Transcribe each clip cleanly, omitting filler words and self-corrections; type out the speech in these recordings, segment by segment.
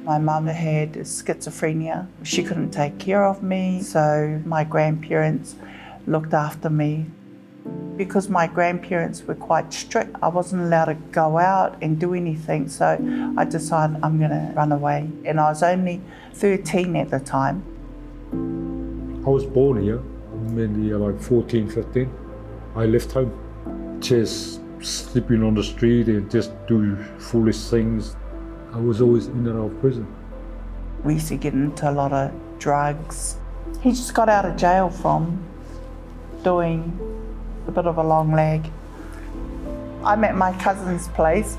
My mum had schizophrenia. She couldn't take care of me, so my grandparents looked after me. Because my grandparents were quite strict, I wasn't allowed to go out and do anything, so I decided I'm going to run away. And I was only 13 at the time. I was born here, maybe like 14, 15. I left home, just sleeping on the street and just do foolish things. I was always in and out of prison. We used to get into a lot of drugs. He just got out of jail from doing a bit of a long leg. I'm at my cousin's place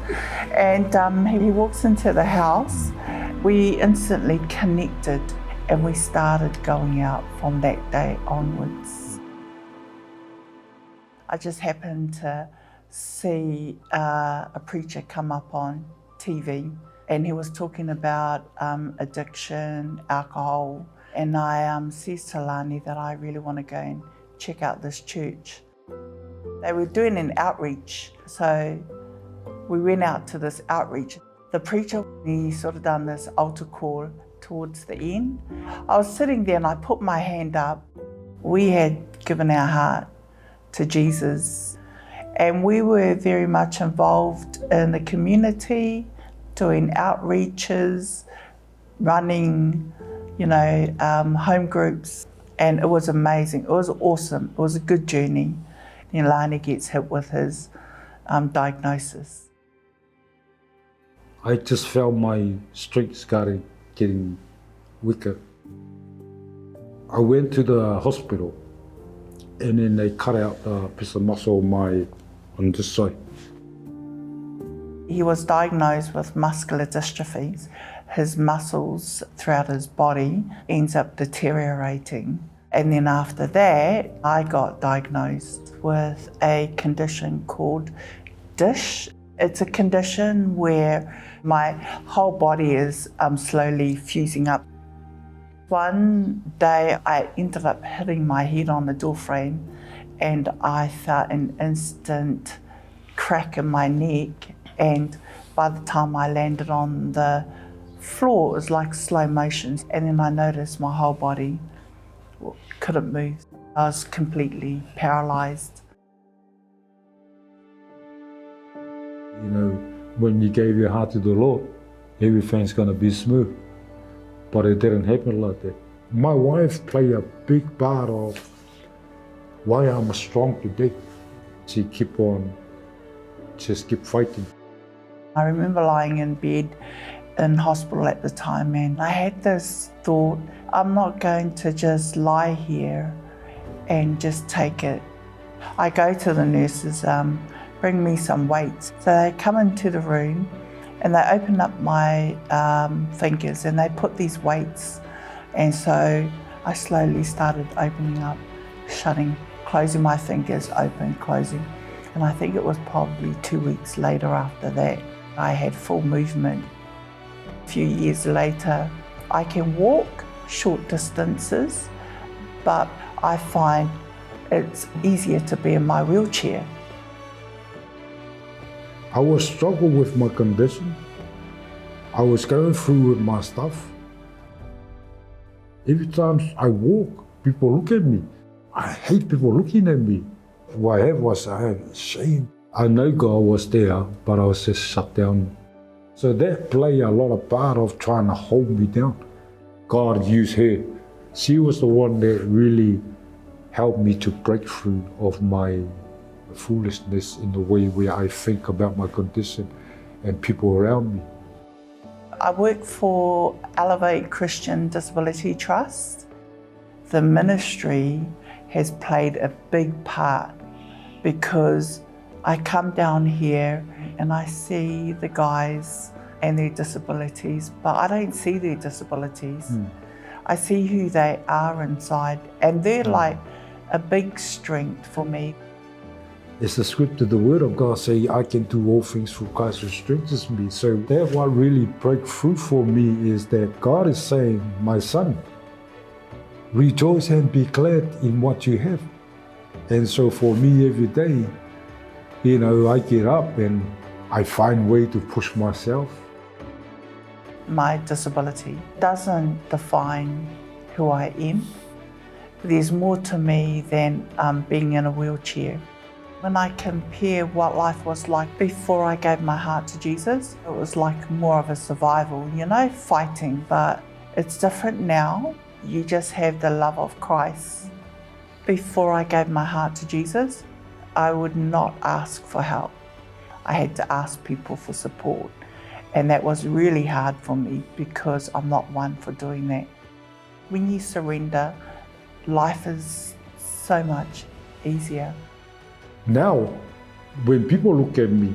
and he walks into the house. We instantly connected and we started going out from that day onwards. I just happened to see a preacher come up on TV and he was talking about addiction, alcohol, and I says to Lani that I really want to go and check out this church. They were doing an outreach, so we went out to this outreach. The preacher, he sort of done this altar call towards the end. I was sitting there and I put my hand up. We had given our heart to Jesus and we were very much involved in the community, doing outreaches, running, home groups, and it was amazing. It was awesome. It was a good journey. Lani gets hit with his diagnosis. I just felt my strength started getting weaker. I went to the hospital and then they cut out a piece of muscle on this side. He was diagnosed with muscular dystrophies. His muscles throughout his body ends up deteriorating. And then after that, I got diagnosed with a condition called DISH. It's a condition where my whole body is slowly fusing up. One day I ended up hitting my head on the door frame and I felt an instant crack in my neck, and by the time I landed on the floor, it was like slow motion, and then I noticed my whole body couldn't move. I was completely paralyzed. When you gave your heart to the Lord, everything's gonna be smooth. But it didn't happen like that. My wife played a big part of why I'm strong today. She keep fighting. I remember lying in bed in hospital at the time and I had this thought, I'm not going to just lie here and just take it. I go to the nurses, bring me some weights. So they come into the room and they open up my fingers and they put these weights. And so I slowly started opening up, shutting, closing my fingers, open, closing. And I think it was probably 2 weeks later after that, I had full movement. A few years later, I can walk short distances, but I find it's easier to be in my wheelchair. I was struggling with my condition. I was going through with my stuff. Every time I walk, people look at me. I hate people looking at me. What I had shame. I know God was there, but I was just shut down. So that played a lot of part of trying to hold me down. God used her. She was the one that really helped me to break through of my foolishness in the way where I think about my condition and people around me. I work for Elevate Christian Disability Trust. The ministry has played a big part because I come down here and I see the guys and their disabilities, but I don't see their disabilities. I see who they are inside, and they're like a big strength for me. It's the scripture, the word of God say, I can do all things through Christ who strengthens me. So that what really break through for me is that God is saying, my son, rejoice and be glad in what you have. And so for me every day, I get up and I find way to push myself. my disability doesn't define who I am. There's more to me than being in a wheelchair. When I compare what life was like before I gave my heart to Jesus, it was like more of a survival, fighting, but it's different now. You just have the love of Christ. Before I gave my heart to Jesus, I would not ask for help. I had to ask people for support. And that was really hard for me because I'm not one for doing that. When you surrender, life is so much easier. Now, when people look at me,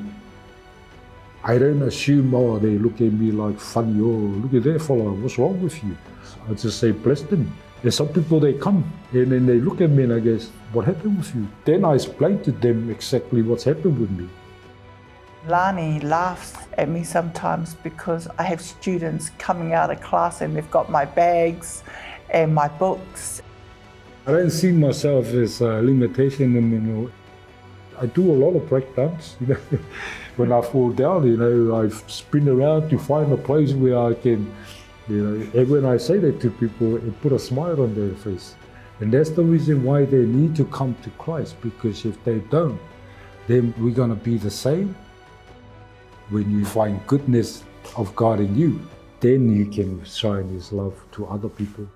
I don't assume, they look at me like funny, look at that fellow, what's wrong with you? I just say, bless them. There's some people, they come and then they look at me and I guess, what happened with you? Then I explain to them exactly what's happened with me. Lani laughs at me sometimes because I have students coming out of class and they've got my bags and my books. I don't see myself as a limitation in, I do a lot of breakdowns, When I fall down, I spin around to find a place where I can, and when I say that to people, it put a smile on their face. And that's the reason why they need to come to Christ, because if they don't, then we're going to be the same. When you find goodness of God in you, then you can shine His love to other people.